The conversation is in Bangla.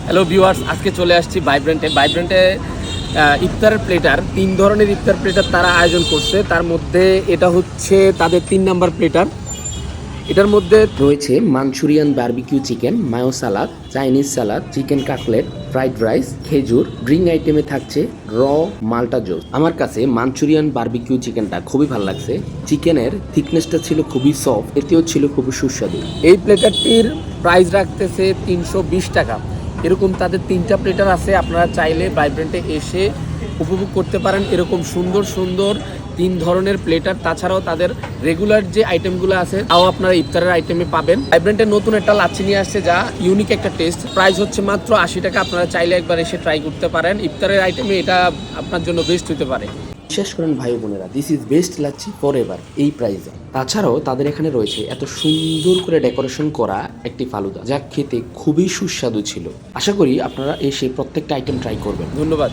হ্যালো ভিউয়ার্স, আজকে চলে আসছি ভাইব্রেন্টে ইফতার প্লেটার। 3 ধরনের ইফতার প্লেটার তারা আয়োজন করছে। তার মধ্যে এটা হচ্ছে তাদের 3 নাম্বার প্লেটার। এটার মধ্যে রয়েছে মাঞ্চুরিয়ান বারবিকিউ চিকেন, মায়ো সালাদ, চাইনিজ সালাদ, চিকেন কাটলেট, ফ্রাইড রাইস, খেজুর। ড্রিঙ্ক আইটেমে থাকছে র মাল্টা জুস। আমার কাছে মাঞ্চুরিয়ান বারবিকিউ চিকেনটা খুবই ভালো লাগছে। চিকেনের থিকনেসটা ছিল খুবই সফট, এতেও ছিল খুবই সুস্বাদু। এই প্লেটারটির প্রাইস রাখতেছে 320 টাকা। এরকম তাদের 3টা প্লেটার আছে, আপনারা চাইলে ভাইব্রেন্টে এসে উপভোগ করতে পারেন এরকম সুন্দর সুন্দর 3 ধরনের প্লেটার। তাছাড়াও তাদের রেগুলার যে আইটেমগুলো আছে তাও আপনারা ইফতারের আইটেমে পাবেন। ভাইব্রেন্টের নতুন একটা লাচ্ছি নিয়ে আসছে, যা ইউনিক একটা টেস্ট। প্রাইস হচ্ছে মাত্র 80 টাকা। আপনারা চাইলে একবার এসে ট্রাই করতে পারেন। ইফতারের আইটেমে এটা আপনার জন্য বেস্ট হতে পারে। বিশ্বাস করেন ভাই বোনেরা, this is best lassi for ever এই প্রাইসে। তাছাড়াও তাদের এখানে রয়েছে এত সুন্দর করে ডেকোরেশন করা একটি ফালুদা, যা খেতে খুবই সুস্বাদু ছিল। আশা করি আপনারা এসে প্রত্যেকটা আইটেম ট্রাই করবেন। ধন্যবাদ।